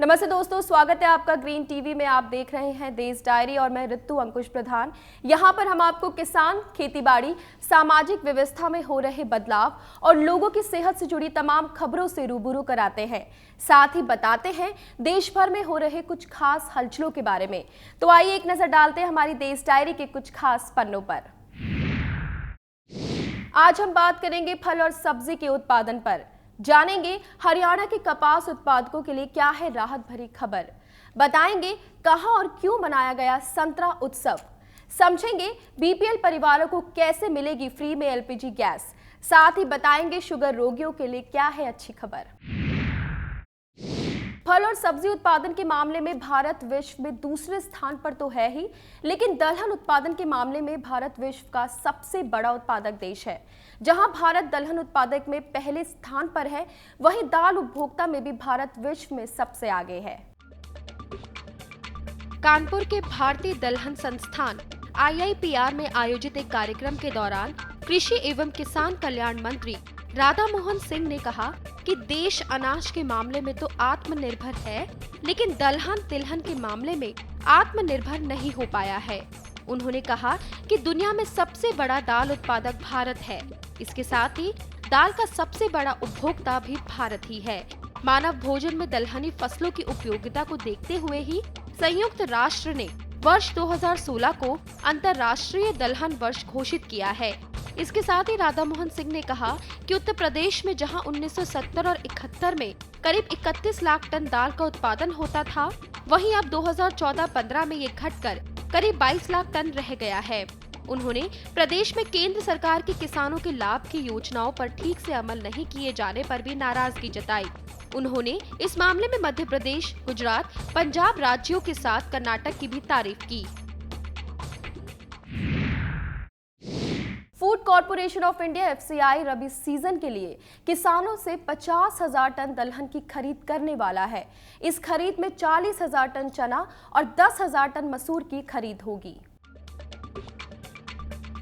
नमस्ते दोस्तों, स्वागत है आपका ग्रीन टीवी में। आप देख रहे हैं देश डायरी और मैं ऋतु अंकुश प्रधान। यहाँ पर हम आपको किसान, खेतीबाड़ी, सामाजिक व्यवस्था में हो रहे बदलाव और लोगों की सेहत से जुड़ी तमाम खबरों से रूबरू कराते हैं। साथ ही बताते हैं देश भर में हो रहे कुछ खास हलचलों के बारे में। तो आइए एक नजर डालते हैं हमारी देश डायरी के कुछ खास पन्नों पर। आज हम बात करेंगे फल और सब्जी के उत्पादन पर। जानेंगे हरियाणा के कपास उत्पादकों के लिए क्या है राहत भरी खबर। बताएंगे कहां और क्यों मनाया गया संतरा उत्सव। समझेंगे बीपीएल परिवारों को कैसे मिलेगी फ्री में एलपीजी गैस। साथ ही बताएंगे शुगर रोगियों के लिए क्या है अच्छी खबर। फल और सब्जी उत्पादन के मामले में भारत विश्व में दूसरे स्थान पर तो है ही, लेकिन दलहन उत्पादन के मामले में भारत विश्व का सबसे बड़ा उत्पादक देश है। जहां भारत दलहन उत्पादक में पहले स्थान पर है, वहीं दाल उपभोक्ता में भी भारत विश्व में सबसे आगे है। कानपुर के भारतीय दलहन संस्थान IIPR में आयोजित एक कार्यक्रम के दौरान कृषि एवं किसान कल्याण मंत्री राधा मोहन सिंह ने कहा कि देश अनाज के मामले में तो आत्मनिर्भर है, लेकिन दलहन तिलहन के मामले में आत्मनिर्भर नहीं हो पाया है। उन्होंने कहा कि दुनिया में सबसे बड़ा दाल उत्पादक भारत है। इसके साथ ही दाल का सबसे बड़ा उपभोक्ता भी भारत ही है। मानव भोजन में दलहनी फसलों की उपयोगिता को देखते हुए ही संयुक्त राष्ट्र ने वर्ष 2016 को अंतर्राष्ट्रीय दलहन वर्ष घोषित किया है। इसके साथ ही राधा मोहन सिंह ने कहा कि उत्तर प्रदेश में जहां 1970 और 71 में करीब 31 लाख टन दाल का उत्पादन होता था, वहीं अब 2014-15 में ये घटकर करीब 22 लाख टन रह गया है। उन्होंने प्रदेश में केंद्र सरकार के किसानों के लाभ की योजनाओं पर ठीक से अमल नहीं किए जाने पर भी नाराजगी जताई। उन्होंने इस मामले में मध्य प्रदेश, गुजरात, पंजाब राज्यों के साथ कर्नाटक की भी तारीफ की। Food corporation of India FCI rabi season के लिए किसानों से 50,000 टन दलहन की खरीद करने वाला है। इस खरीद में 40,000 टन चना और 10,000 टन मसूर की खरीद होगी।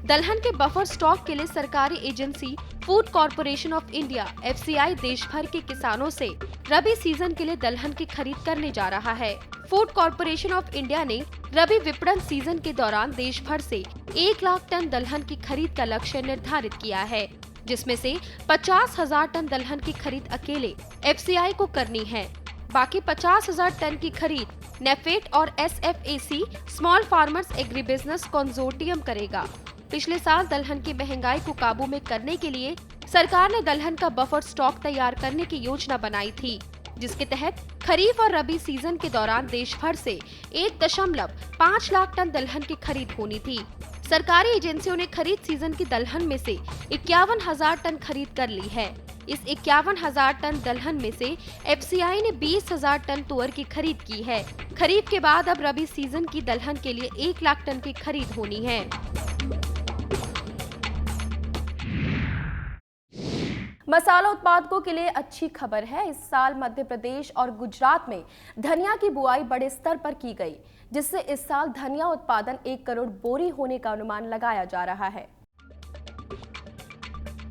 दलहन के बफर स्टॉक के लिए सरकारी agency food corporation of India FCI देश भर के किसानों से रबी सीजन के लिए दलहन की खरीद करने जा रहा है। फूड कॉर्पोरेशन ऑफ इंडिया ने रबी विपणन सीजन के दौरान देश भर से 1 लाख टन दलहन की खरीद का लक्ष्य निर्धारित किया है, जिसमें से 50,000 टन दलहन की खरीद अकेले FCI को करनी है। बाकी 50,000 टन की खरीद नेफेड और SFAC small farmers agri business consortium करेगा। पिछले साल दलहन की महंगाई को काबू में करने के लिए सरकार ने दलहन का बफर स्टॉक तैयार करने की योजना बनाई थी, जिसके तहत खरीफ और रबी सीजन के दौरान देश भर से 1.5 लाख टन दलहन की खरीद होनी थी। सरकारी एजेंसियों ने खरीद सीजन की दलहन में से 51,000 टन खरीद कर ली है। इस 51,000 टन दलहन में से FCI ने 20,000 टन तुअर की खरीद की है। खरीफ के बाद अब रबी सीजन की दलहन के लिए 1 लाख टन की खरीद होनी है। मसाला उत्पादकों के लिए अच्छी खबर है। इस साल मध्य प्रदेश और गुजरात में धनिया की बुआई बड़े स्तर पर की गई, जिससे इस साल धनिया उत्पादन 1 करोड़ बोरी होने का अनुमान लगाया जा रहा है।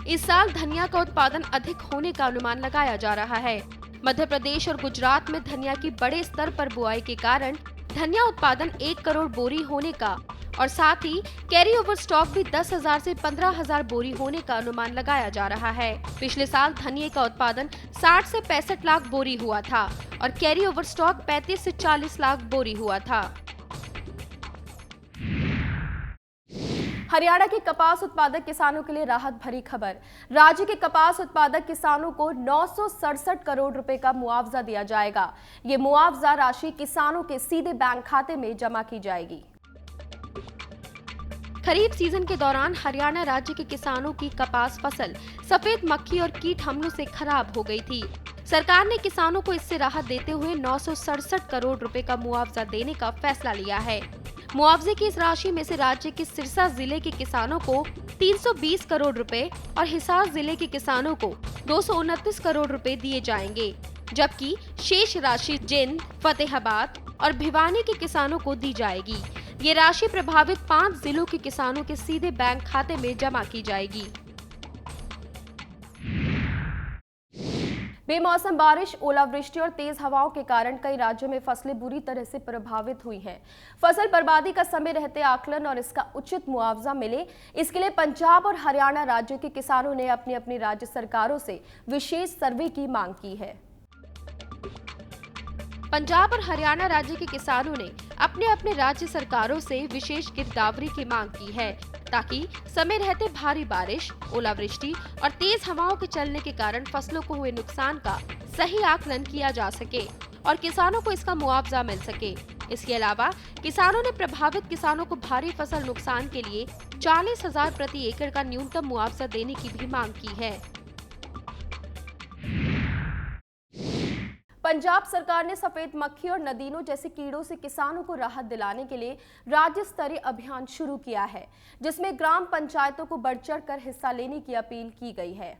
इस साल धनिया का उत्पादन अधिक होने का अनुमान लगाया जा रहा है। मध्य प्रदेश और गुजरात में धनिया की बड़े स्तर पर बुआई के कारण धनिया उत्पादन 1 करोड़ बोरी होने का और साथ ही कैरी ओवर स्टॉक भी 10,000 से 15,000 बोरी होने का अनुमान लगाया जा रहा है। पिछले साल धनिये का उत्पादन 60 से 65 लाख बोरी हुआ था और कैरी ओवर स्टॉक 35 से 40 लाख बोरी हुआ था। हरियाणा के कपास उत्पादक किसानों के लिए राहत भरी खबर। राज्य के कपास उत्पादक किसानों को 967 करोड़ रुपए का मुआवजा दिया जाएगा। ये मुआवजा राशि किसानों के सीधे बैंक खाते में जमा की जाएगी। खरीफ सीजन के दौरान हरियाणा राज्य के किसानों की कपास फसल सफेद मक्खी और कीट हमलों से खराब हो गई थी। सरकार ने किसानों को इससे राहत देते हुए 967 करोड़ रुपए का मुआवजा देने का फैसला लिया है। मुआवजे की इस राशि में से राज्य के सिरसा जिले के किसानों को 320 करोड़ रुपए और हिसार जिले के किसानों को 229 करोड़ रुपए दिए जाएंगे, जबकि शेष राशि जिंद, फतेहाबाद और भिवानी के किसानों को दी जाएगी। ये राशि प्रभावित 5 जिलों के किसानों के सीधे बैंक खाते में जमा की जाएगी। बेमौसम बारिश, ओलावृष्टि और तेज हवाओं के कारण कई राज्यों में फसलें बुरी तरह से प्रभावित हुई हैं। फसल बर्बादी का समय रहते आकलन और इसका उचित मुआवजा मिले, इसके लिए पंजाब और हरियाणा राज्यों के किसानों ने अपनी अपनी राज्य सरकारों से विशेष सर्वे की मांग की है। पंजाब और हरियाणा राज्य के किसानों ने अपने अपने राज्य सरकारों से विशेष गिरदावरी की मांग की है, ताकि समय रहते भारी बारिश, ओलावृष्टि और तेज हवाओं के चलने के कारण फसलों को हुए नुकसान का सही आकलन किया जा सके और किसानों को इसका मुआवजा मिल सके। इसके अलावा किसानों ने प्रभावित किसानों को भारी फसल नुकसान के लिए 40,000 प्रति एकड़ का न्यूनतम मुआवजा देने की भी मांग की है। पंजाब सरकार ने सफेद मक्खी और नदीनों जैसे कीड़ों से किसानों को राहत दिलाने के लिए राज्य स्तरीय अभियान शुरू किया है, जिसमें ग्राम पंचायतों को बढ़ चढ़कर हिस्सा लेने की अपील की गई है।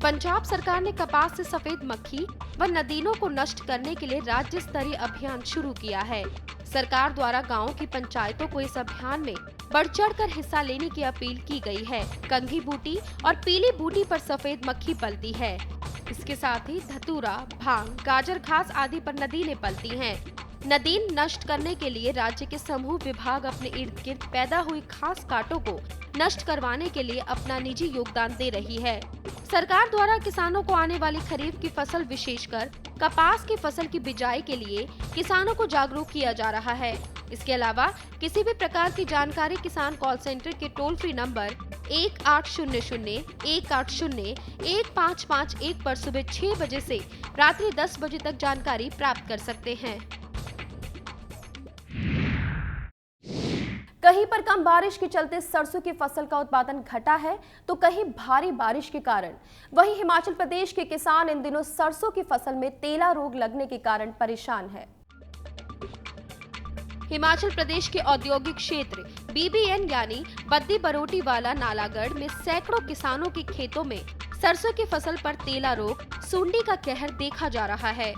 पंजाब सरकार ने कपास से सफेद मक्खी व नदीनों को नष्ट करने के लिए राज्य स्तरीय अभियान शुरू किया है। सरकार द्वारा गाँव की पंचायतों को इस अभियान में बढ़ चढ़कर हिस्सा लेने की अपील की गई है। कंघी बूटी और पीली बूटी पर सफेद मक्खी पलती है। इसके साथ ही धतूरा, भांग, गाजर घास आदि पर नदीनें पलती हैं। नदीन नष्ट करने के लिए राज्य के समूह विभाग अपने इर्द गिर्द पैदा हुई घास कांटों को नष्ट करवाने के लिए अपना निजी योगदान दे रही है। सरकार द्वारा किसानों को आने वाली खरीफ की फसल, विशेषकर कपास की फसल की बिजाई के लिए किसानों को जागरूक किया जा रहा है। इसके अलावा किसी भी प्रकार की जानकारी किसान कॉल सेंटर के टोल फ्री नंबर 1800-180-1551 पर सुबह 6 बजे से रात्रि 10 बजे तक जानकारी प्राप्त कर सकते हैं। कहीं पर कम बारिश के चलते सरसों की फसल का उत्पादन घटा है, तो कहीं भारी बारिश के कारण। वहीं हिमाचल प्रदेश के किसान इन दिनों सरसों की फसल में तेला रोग लगने के कारण परेशान है। हिमाचल प्रदेश के औद्योगिक क्षेत्र BBN यानी बद्दी बरोटीवाला नालागढ़ में सैकड़ों किसानों के खेतों में सरसों की फसल पर तेला रोग, सुंडी का कहर देखा जा रहा है।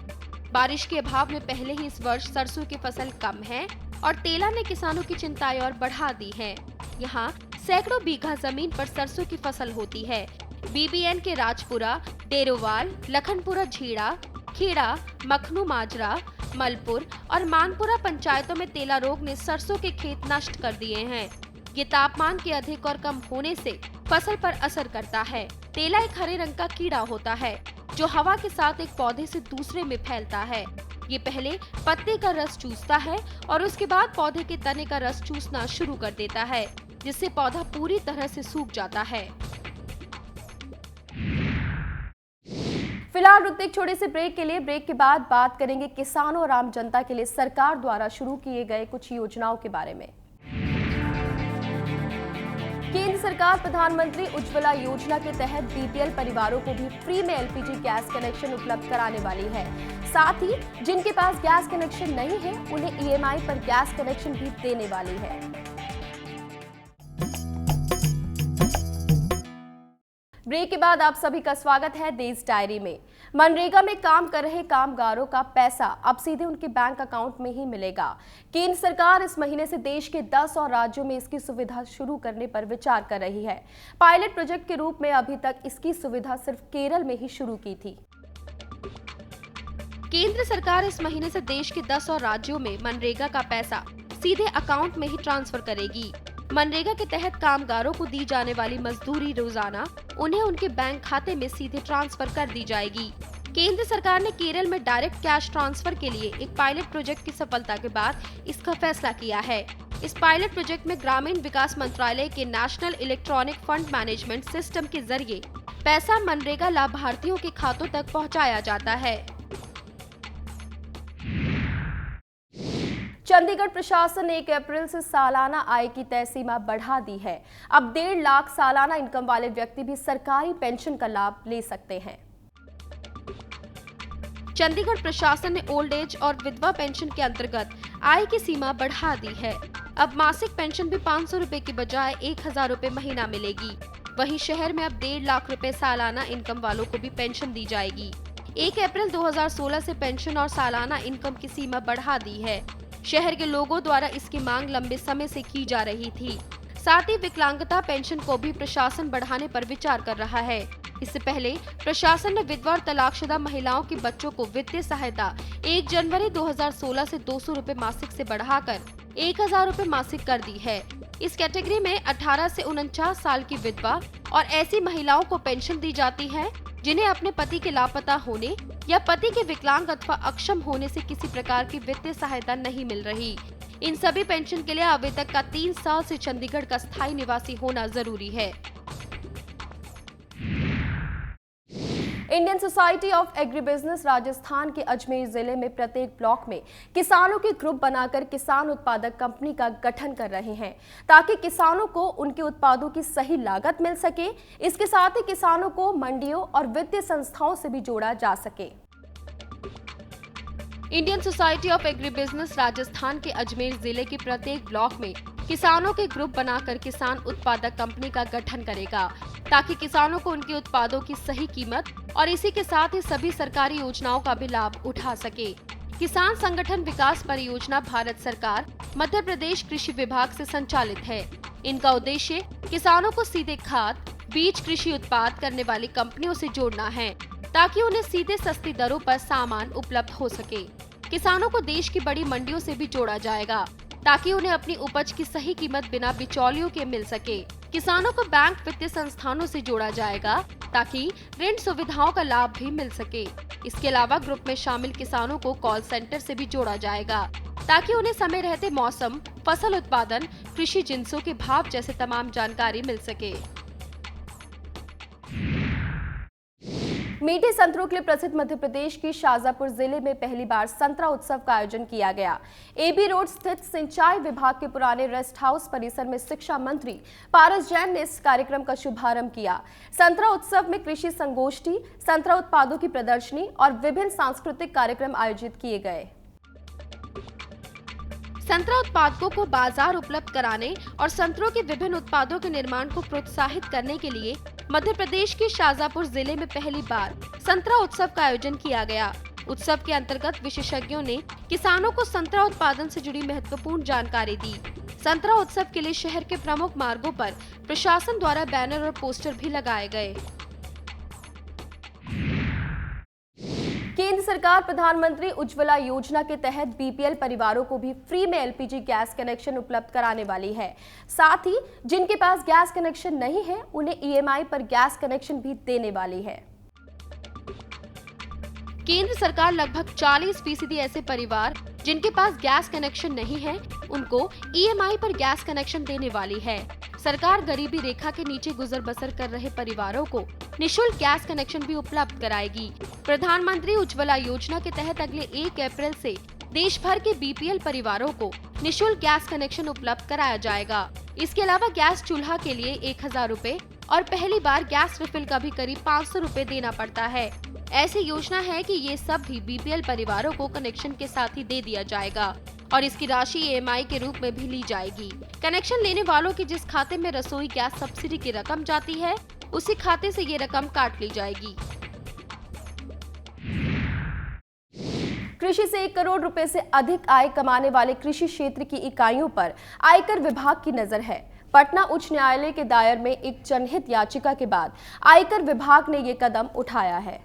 बारिश के अभाव में पहले ही इस वर्ष सरसों की फसल कम है और तेला ने किसानों की चिंताएं और बढ़ा दी है। यहाँ सैकड़ों बीघा जमीन पर सरसों की फसल होती है। BBN के राजपुरा, डेरोवाल, लखनपुरा झीड़ा, खेड़ा, मखनू माजरा, मलपुर और मानपुरा पंचायतों में तेला रोग ने सरसों के खेत नष्ट कर दिए हैं। ये तापमान के अधिक और कम होने से फसल पर असर करता है। तेला एक हरे रंग का कीड़ा होता है जो हवा के साथ एक पौधे से दूसरे में फैलता है। ये पहले पत्ते का रस चूसता है और उसके बाद पौधे के तने का रस चूसना शुरू कर देता है, जिससे पौधा पूरी तरह से सूख जाता है। फिलहाल रुकते एक छोटे से ब्रेक के लिए। ब्रेक के बाद बात करेंगे किसानों और आम जनता के लिए सरकार द्वारा शुरू किए गए कुछ योजनाओं के बारे में। केंद्र सरकार प्रधानमंत्री उज्ज्वला योजना के तहत BPL परिवारों को भी फ्री में LPG गैस कनेक्शन उपलब्ध कराने वाली है। साथ ही जिनके पास गैस कनेक्शन नहीं है, उन्हें EMI पर गैस कनेक्शन भी देने वाली है। ब्रेक के बाद आप सभी का स्वागत है देश डायरी में। मनरेगा में काम कर रहे कामगारों का पैसा अब सीधे उनके बैंक अकाउंट में ही मिलेगा। केंद्र सरकार इस महीने से देश के 10 और राज्यों में इसकी सुविधा शुरू करने पर विचार कर रही है। पायलट प्रोजेक्ट के रूप में अभी तक इसकी सुविधा सिर्फ केरल में ही शुरू की थी। केंद्र सरकार इस महीने से देश के 10 और राज्यों में मनरेगा का पैसा सीधे अकाउंट में ही ट्रांसफर करेगी। मनरेगा के तहत कामगारों को दी जाने वाली मजदूरी रोजाना उन्हें उनके बैंक खाते में सीधे ट्रांसफर कर दी जाएगी। केंद्र सरकार ने केरल में डायरेक्ट कैश ट्रांसफर के लिए एक पायलट प्रोजेक्ट की सफलता के बाद इसका फैसला किया है। इस पायलट प्रोजेक्ट में ग्रामीण विकास मंत्रालय के national electronic fund management system के जरिए पैसा मनरेगा लाभार्थियों के खातों तक पहुँचाया जाता है। चंडीगढ़ प्रशासन ने 1 अप्रैल से सालाना आय की तय सीमा बढ़ा दी है। अब 1.5 लाख सालाना इनकम वाले व्यक्ति भी सरकारी पेंशन का लाभ ले सकते हैं। चंडीगढ़ प्रशासन ने ओल्ड एज और विधवा पेंशन के अंतर्गत आय की सीमा बढ़ा दी है। अब मासिक पेंशन भी 500 रुपए की बजाय 1000 रुपए महीना मिलेगी। वहीं शहर में अब 1.5 लाख रुपए सालाना इनकम वालों को भी पेंशन दी जाएगी। 1 अप्रैल 2016 से पेंशन और सालाना इनकम की सीमा बढ़ा दी है। शहर के लोगों द्वारा इसकी मांग लंबे समय से की जा रही थी। साथ ही विकलांगता पेंशन को भी प्रशासन बढ़ाने पर विचार कर रहा है। इससे पहले प्रशासन ने विधवा और तलाकशुदा महिलाओं के बच्चों को वित्तीय सहायता 1 जनवरी 2016 से 200 रुपए मासिक से बढ़ाकर 1000 रुपए मासिक कर दी है। इस कैटेगरी में 18 से 49 साल की विधवा और ऐसी महिलाओं को पेंशन दी जाती है जिन्हें अपने पति के लापता होने या पति के विकलांग अथवा अक्षम होने से किसी प्रकार की वित्तीय सहायता नहीं मिल रही। इन सभी पेंशन के लिए आवेदक का 3 साल से चंडीगढ़ का स्थायी निवासी होना जरूरी है। Indian society of agri business Rajasthan के अजमेर जिले में प्रत्येक ब्लॉक में किसानों के ग्रुप बनाकर किसान उत्पादक कंपनी का गठन कर रहे हैं ताकि किसानों को उनके उत्पादों की सही लागत मिल सके। इसके साथ ही किसानों को मंडियों और वित्तीय संस्थाओं से भी जोड़ा जा सके। Indian society of agri business Rajasthan के अजमेर जिले के प्रत्येक ब्लॉक में किसानों के ग्रुप बनाकर किसान उत्पादक कंपनी का गठन करेगा ताकि किसानों को उनके उत्पादों की सही कीमत और इसी के साथ ही सभी सरकारी योजनाओं का भी लाभ उठा सके। किसान संगठन विकास परियोजना भारत सरकार मध्य प्रदेश कृषि विभाग से संचालित है। इनका उद्देश्य किसानों को सीधे खाद, बीज, कृषि उत्पाद करने वाली कंपनियों से जोड़ना है ताकि उन्हें सीधे सस्ती दरों पर सामान उपलब्ध हो सके। किसानों को देश की बड़ी मंडियों से भी जोड़ा जाएगा ताकि उन्हें अपनी उपज की सही कीमत बिना बिचौलियों के मिल सके। किसानों को बैंक वित्तीय संस्थानों से जोड़ा जाएगा ताकि ऋण सुविधाओं का लाभ भी मिल सके। इसके अलावा ग्रुप में शामिल किसानों को कॉल सेंटर से भी जोड़ा जाएगा ताकि उन्हें समय रहते मौसम, फसल उत्पादन, कृषि जिंसों के भाव जैसे तमाम जानकारी मिल सके। मीठे संतरों के लिए प्रसिद्ध मध्य प्रदेश के शाजापुर जिले में पहली बार संतरा उत्सव का आयोजन किया गया। एबी रोड स्थित सिंचाई विभाग के पुराने रेस्ट हाउस परिसर में शिक्षा मंत्री पारस जैन ने इस कार्यक्रम का शुभारंभ किया। संतरा उत्सव में कृषि संगोष्ठी, संतरा उत्पादों की प्रदर्शनी और विभिन्न सांस्कृतिक कार्यक्रम आयोजित किए गए। संतरा उत्पादकों को बाजार उपलब्ध कराने और संतरों के विभिन्न उत्पादों के निर्माण को प्रोत्साहित करने के लिए मध्य प्रदेश के शाजापुर जिले में पहली बार संतरा उत्सव का आयोजन किया गया। उत्सव के अंतर्गत विशेषज्ञों ने किसानों को संतरा उत्पादन से जुड़ी महत्वपूर्ण जानकारी दी। संतरा उत्सव के लिए शहर के प्रमुख मार्गों पर प्रशासन द्वारा बैनर और पोस्टर भी लगाए गए। केंद्र सरकार प्रधानमंत्री उज्ज्वला योजना के तहत बीपीएल परिवारों को भी फ्री में एलपीजी गैस कनेक्शन उपलब्ध कराने वाली है। साथ ही जिनके पास गैस कनेक्शन नहीं है उन्हें ईएमआई पर गैस कनेक्शन भी देने वाली है। केंद्र सरकार लगभग 40% ऐसे परिवार जिनके पास गैस कनेक्शन नहीं है उनको ईएमआई पर गैस कनेक्शन देने वाली है। सरकार गरीबी रेखा के नीचे गुजर बसर कर रहे परिवारों को निःशुल्क गैस कनेक्शन भी उपलब्ध कराएगी। प्रधानमंत्री उज्ज्वला योजना के तहत अगले 1 अप्रैल से देश भर के बीपीएल परिवारों को निःशुल्क गैस कनेक्शन उपलब्ध कराया जाएगा। इसके अलावा गैस चूल्हा के लिए 1000 रुपए और पहली बार गैस रिफिल का भी करीब 500 रुपए देना पड़ता है। ऐसी योजना है कि ये सब भी बीपीएल परिवारों को कनेक्शन के साथ ही दे दिया जाएगा और इसकी राशि ईएमआई के रूप में भी ली जाएगी। कनेक्शन लेने वालों के जिस खाते में रसोई गैस सब्सिडी की रकम जाती है उसी खाते से ये रकम काट ली जाएगी। कृषि से 1 करोड़ रुपए से अधिक आय कमाने वाले कृषि क्षेत्र की इकाइयों पर आयकर विभाग की नजर है। पटना उच्च न्यायालय के दायर में एक जनहित याचिका के बाद आयकर विभाग ने ये कदम उठाया है।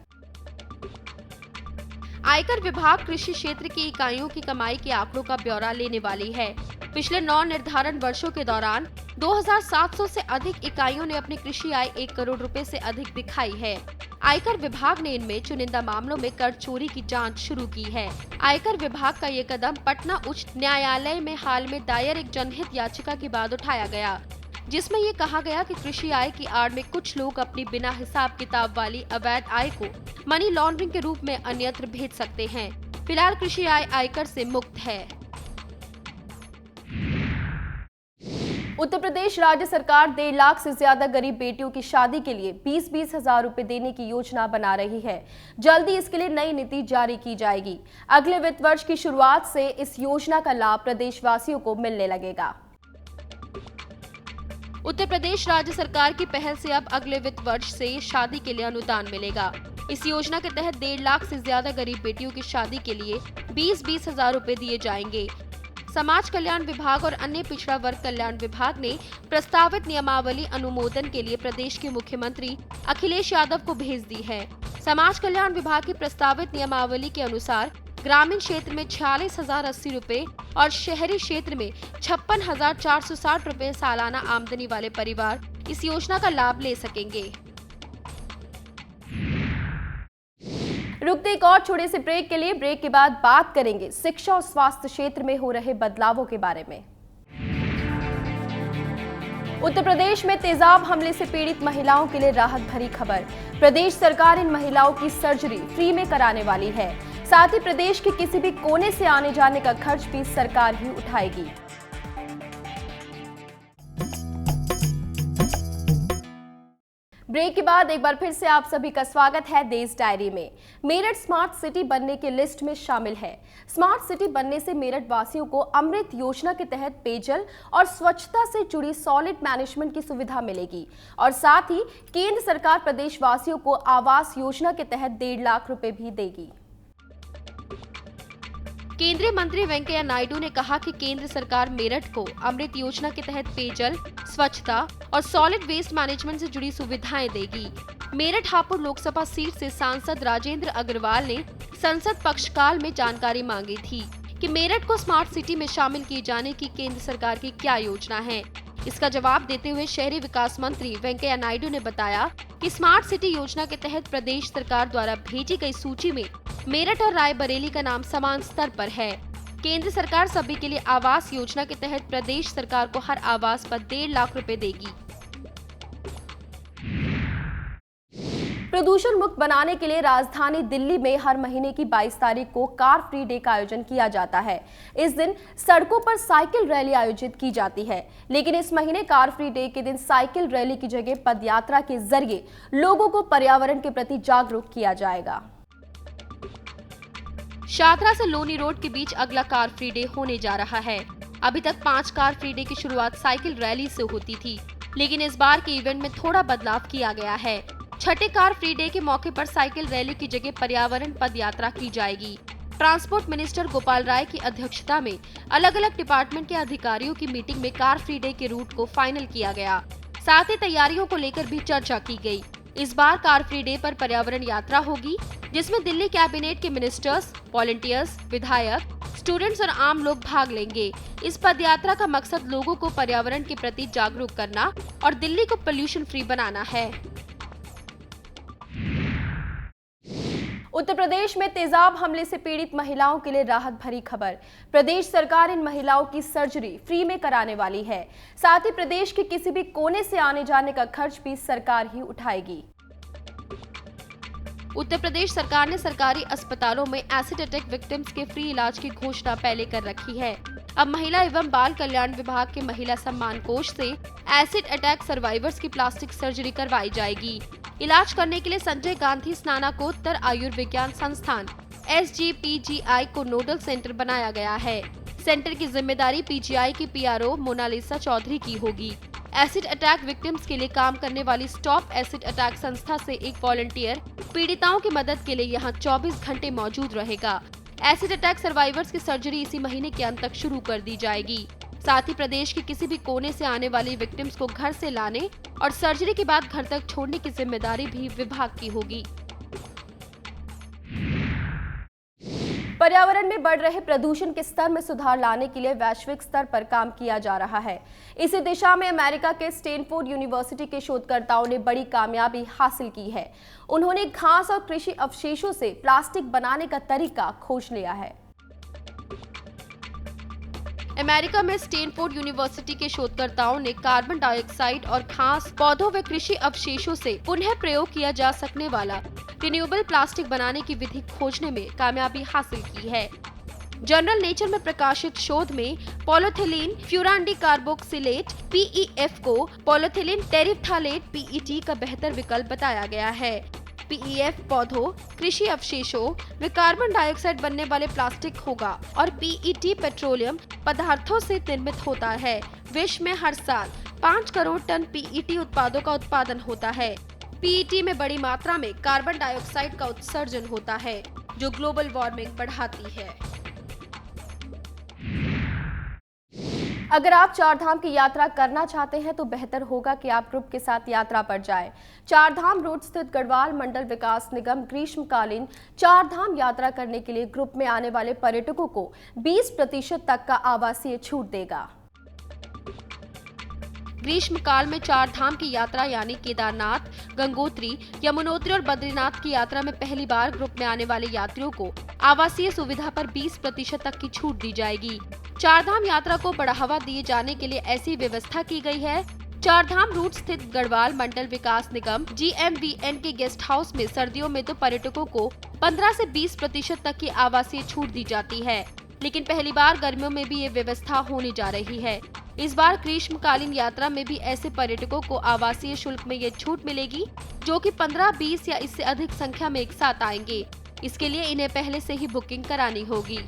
आयकर विभाग कृषि क्षेत्र की इकाइयों की कमाई के आंकड़ों का ब्यौरा लेने वाली है। पिछले 9 निर्धारण वर्षों के दौरान 2700 से अधिक इकाइयों ने अपनी कृषि आय 1 करोड़ रुपए से अधिक दिखाई है। आयकर विभाग ने इनमें चुनिंदा मामलों में कर चोरी की जांच शुरू की है। आयकर विभाग का ये कदम पटना उच्च न्यायालय में हाल में दायर एक जनहित याचिका के बाद उठाया गया, जिसमें ये कहा गया कि कृषि आय की आड़ में कुछ लोग अपनी बिना हिसाब किताब वाली अवैध आय को मनी लॉन्ड्रिंग के रूप में अन्यत्र भेज सकते हैं। फिलहाल कृषि आय आयकर से मुक्त है। उत्तर प्रदेश राज्य सरकार 1.5 लाख से ज्यादा गरीब बेटियों की शादी के लिए 20-20 हजार रुपए देने की योजना बना रही है। जल्दी इसके लिए नई नीति जारी की जाएगी। अगले वित्त वर्ष की शुरुआत से इस योजना का लाभ प्रदेशवासियों को मिलने लगेगा। उत्तर प्रदेश राज्य सरकार की पहल से अब अगले वित्त वर्ष से शादी के लिए अनुदान मिलेगा। इस योजना के तहत 1.5 लाख से ज्यादा गरीब बेटियों की शादी के लिए 20-20 हजार रुपए दिए जाएंगे। समाज कल्याण विभाग और अन्य पिछड़ा वर्ग कल्याण विभाग ने प्रस्तावित नियमावली अनुमोदन के लिए प्रदेश के मुख्यमंत्री अखिलेश यादव को भेज दी है। समाज कल्याण विभाग की प्रस्तावित नियमावली के अनुसार ग्रामीण क्षेत्र में 46,080 रुपए और शहरी क्षेत्र में 56,460 रुपए सालाना आमदनी वाले परिवार इस योजना का लाभ ले सकेंगे। रुकते एक और छोटे से ब्रेक के लिए। ब्रेक के बाद बात करेंगे शिक्षा और स्वास्थ्य क्षेत्र में हो रहे बदलावों के बारे में। उत्तर प्रदेश में तेजाब हमले से पीड़ित महिलाओं के लिए राहत भरी खबर। प्रदेश सरकार इन महिलाओं की सर्जरी फ्री में कराने वाली है। साथ ही प्रदेश के किसी भी कोने से आने जाने का खर्च भी सरकार ही उठाएगी। ब्रेक के बाद एक बार फिर से आप सभी का स्वागत है देश डायरी में। मेरठ स्मार्ट सिटी बनने की लिस्ट में शामिल है। स्मार्ट सिटी बनने से मेरठ वासियों को अमृत योजना के तहत पेयजल और स्वच्छता से जुड़ी सॉलिड मैनेजमेंट की सुविधा मिलेगी और साथ ही केंद्र सरकार प्रदेश वासियों को आवास योजना के तहत 1.5 लाख रुपए भी देगी। केंद्रीय मंत्री वेंकैया नायडू ने कहा कि केंद्र सरकार मेरठ को अमृत योजना के तहत पेयजल, स्वच्छता और सॉलिड वेस्ट मैनेजमेंट से जुड़ी सुविधाएं देगी। मेरठ हापुड़ लोकसभा सीट से सांसद राजेंद्र अग्रवाल ने संसद पक्षकाल में जानकारी मांगी थी कि मेरठ को स्मार्ट सिटी में शामिल किए जाने की केंद्र सरकार की क्या योजना है। इसका जवाब देते हुए शहरी विकास मंत्री वेंकैया नायडू ने बताया कि स्मार्ट सिटी योजना के तहत प्रदेश सरकार द्वारा भेजी गई सूची में मेरठ और रायबरेली का नाम समान स्तर पर है। केंद्र सरकार सभी के लिए आवास योजना के तहत प्रदेश सरकार को हर आवास पर 1.5 लाख रुपए देगी। प्रदूषण मुक्त बनाने के लिए राजधानी दिल्ली में हर महीने की 22 तारीख को कार फ्री डे का आयोजन किया जाता है। इस दिन सड़कों पर साइकिल रैली आयोजित की जाती है, लेकिन इस महीने कार फ्री डे के दिन साइकिल रैली की जगह पदयात्रा के जरिए लोगों को पर्यावरण के प्रति जागरूक किया जाएगा। शादरा से लोनी रोड के बीच अगला कार फ्री डे होने जा रहा है। अभी तक 5 कार फ्री डे की शुरुआत साइकिल रैली से होती थी, लेकिन इस बार के इवेंट में थोड़ा बदलाव किया गया है। छठे कार फ्री डे के मौके पर साइकिल रैली की जगह पर्यावरण पद यात्रा की जाएगी। ट्रांसपोर्ट मिनिस्टर गोपाल राय की अध्यक्षता में अलग अलग डिपार्टमेंट के अधिकारियों की मीटिंग में कार फ्री डे के रूट को फाइनल किया गया। साथ ही तैयारियों को लेकर भी चर्चा की गई। इस बार कार फ्री डे पर पर्यावरण यात्रा होगी, जिसमें दिल्ली कैबिनेट के मिनिस्टर्स, वॉलंटियर्स, विधायक, स्टूडेंट्स और आम लोग भाग लेंगे। इस पदयात्रा का मकसद लोगों को पर्यावरण के प्रति जागरूक करना और दिल्ली को पोल्यूशन फ्री बनाना है। उत्तर प्रदेश में तेजाब हमले से पीड़ित महिलाओं के लिए राहत भरी खबर। प्रदेश सरकार इन महिलाओं की सर्जरी फ्री में कराने वाली है। साथ ही प्रदेश के किसी भी कोने से आने जाने का खर्च भी सरकार ही उठाएगी। उत्तर प्रदेश सरकार ने सरकारी अस्पतालों में एसिड अटैक विक्टिम्स के फ्री इलाज की घोषणा पहले कर रखी है। अब महिला एवं बाल कल्याण विभाग के महिला सम्मान कोष से एसिड अटैक सर्वाइवर्स की प्लास्टिक सर्जरी करवाई जाएगी। इलाज करने के लिए संजय गांधी स्नातकोत्तर आयुर्विज्ञान संस्थान SGPGI को नोडल सेंटर बनाया गया है। सेंटर की जिम्मेदारी PGI की PRO मोनालिसा चौधरी की होगी। एसिड अटैक विक्टिम्स के लिए काम करने वाली स्टॉप एसिड अटैक संस्था से एक वॉलंटियर पीड़िताओं की मदद के लिए यहां 24 घंटे मौजूद रहेगा। एसिड अटैक सर्वाइवर्स की सर्जरी इसी महीने के अंत तक शुरू कर दी जाएगी। साथ ही प्रदेश के किसी भी कोने से आने वाली विक्टिम्स को घर से लाने और सर्जरी के बाद घर तक छोड़ने की जिम्मेदारी भी विभाग की होगी। पर्यावरण में बढ़ रहे प्रदूषण के स्तर में सुधार लाने के लिए वैश्विक स्तर पर काम किया जा रहा है। इसी दिशा में अमेरिका के स्टैनफोर्ड यूनिवर्सिटी के शोधकर्ताओं ने बड़ी कामयाबी हासिल की है। उन्होंने घास और कृषि अवशेषों से प्लास्टिक बनाने का तरीका खोज लिया है। अमेरिका में स्टैनफोर्ड यूनिवर्सिटी के शोधकर्ताओं ने कार्बन डाइऑक्साइड और घास, पौधों व कृषि अवशेषों से पुनः प्रयोग किया जा सकने वाला रिन्यूएबल प्लास्टिक बनाने की विधि खोजने में कामयाबी हासिल की है। जर्नल नेचर में प्रकाशित शोध में पॉलीथिलीन फ्यूरांडी कार्बोक्सिलेट PEF को पॉलीथिलीन टेरिफ्थालेट PET का बेहतर विकल्प बताया गया है। PEF पौधों, कृषि अवशेषों व कार्बन डाइऑक्साइड बनने वाले प्लास्टिक होगा और PET पेट्रोलियम पदार्थों से निर्मित होता है। विश्व में हर साल 5 करोड़ टन PET उत्पादों का उत्पादन होता है। पीईटी में बड़ी मात्रा में कार्बन डाइऑक्साइड का उत्सर्जन होता है, जो ग्लोबल वार्मिंग बढ़ाती है। अगर आप चारधाम की यात्रा करना चाहते हैं तो बेहतर होगा कि आप ग्रुप के साथ यात्रा पर जाएं। चारधाम रोड स्थित गढ़वाल मंडल विकास निगम ग्रीष्मकालीन चारधाम यात्रा करने के लिए ग्रुप में आने वाले पर्यटकों को 20% तक का आवासीय छूट देगा। ग्रीष्म काल में चारधाम की यात्रा यानी केदारनाथ, गंगोत्री, यमुनोत्री और बद्रीनाथ की यात्रा में पहली बार ग्रुप में आने वाले यात्रियों को आवासीय सुविधा पर 20% तक की छूट दी जाएगी। चारधाम यात्रा को बढ़ावा दिए जाने के लिए ऐसी व्यवस्था की गई है। चारधाम रूट स्थित गढ़वाल मंडल विकास निगम GMVN के गेस्ट हाउस में सर्दियों में तो पर्यटकों को 15 से 20% तक की आवासीय छूट दी जाती है, लेकिन पहली बार गर्मियों में भी ये व्यवस्था होने जा रही है। इस बार ग्रीष्मकालीन यात्रा में भी ऐसे पर्यटकों को आवासीय शुल्क में ये छूट मिलेगी, जो कि 15, 20 या इससे अधिक संख्या में एक साथ आएंगे। इसके लिए इन्हें पहले से ही बुकिंग करानी होगी।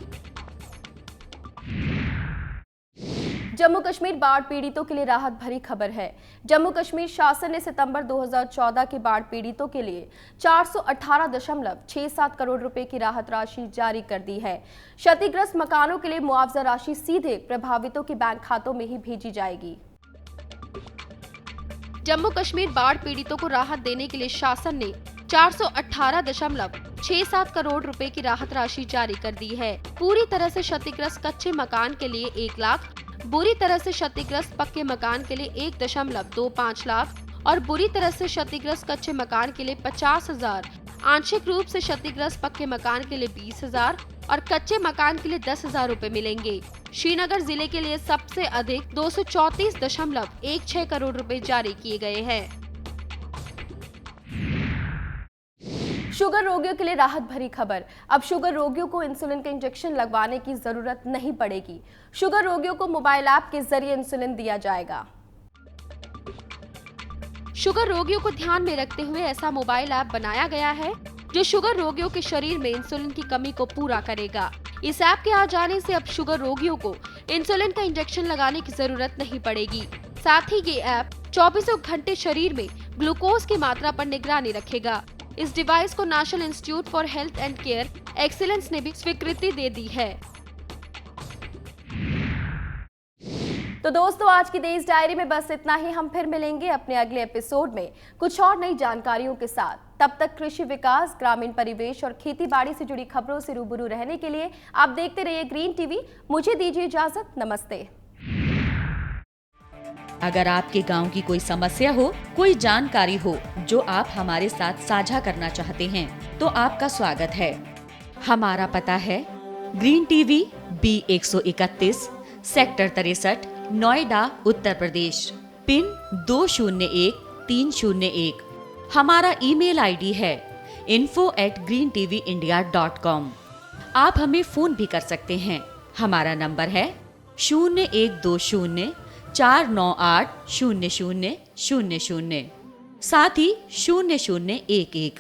जम्मू कश्मीर बाढ़ पीड़ितों के लिए राहत भरी खबर है। जम्मू कश्मीर शासन ने सितंबर 2014 के बाढ़ पीड़ितों के लिए 418.67 करोड़ रुपए की राहत राशि जारी कर दी है। क्षतिग्रस्त मकानों के लिए मुआवजा राशि सीधे प्रभावितों के बैंक खातों में ही भेजी जाएगी। जम्मू कश्मीर बाढ़ पीड़ितों को राहत देने के लिए शासन ने 418.67 करोड़ रुपए की राहत राशि जारी कर दी है। पूरी तरह से क्षतिग्रस्त कच्चे मकान के लिए 1 लाख, बुरी तरह से क्षतिग्रस्त पक्के मकान के लिए 1.25 लाख और बुरी तरह से क्षतिग्रस्त कच्चे मकान के लिए 50,000, आंशिक रूप से क्षतिग्रस्त पक्के मकान के लिए 20,000 और कच्चे मकान के लिए 10,000 रुपए मिलेंगे। श्रीनगर जिले के लिए सबसे अधिक 234.16 करोड़ रुपए जारी किए गए हैं। शुगर रोगियों के लिए राहत भरी खबर। अब शुगर रोगियों को इंसुलिन के इंजेक्शन लगवाने की जरूरत नहीं पड़ेगी। शुगर रोगियों को मोबाइल ऐप के जरिए इंसुलिन दिया जाएगा। शुगर रोगियों को ध्यान में रखते हुए ऐसा मोबाइल ऐप बनाया गया है जो शुगर रोगियों के शरीर में इंसुलिन की कमी को पूरा करेगा। इस ऐप के आ जाने से अब शुगर रोगियों को इंसुलिन का इंजेक्शन लगाने की जरूरत नहीं पड़ेगी। साथ ही ये ऐप 24 घंटे शरीर में ग्लूकोज की मात्रा पर निगरानी रखेगा। इस डिवाइस को national institute for health and care excellence ने भी स्वीकृति दे दी है। तो दोस्तों, आज की देश डायरी में बस इतना ही। हम फिर मिलेंगे अपने अगले एपिसोड में कुछ और नई जानकारियों के साथ। तब तक कृषि विकास, ग्रामीण परिवेश और खेती बाड़ी से जुड़ी खबरों से रूबरू रहने के लिए आप देखते रहिए ग्रीन टीवी। मुझे दीजिए इजाजत। नमस्ते। अगर आपके गांव की कोई समस्या हो, कोई जानकारी हो जो आप हमारे साथ साझा करना चाहते हैं, तो आपका स्वागत है। हमारा पता है green TV B131 sector 63 Noida Uttar Pradesh, pin 201301। हमारा ईमेल आईडी है info@greentvindia.com। आप हमें फोन भी कर सकते हैं। हमारा नंबर है 012049800000, साथ ही 0011।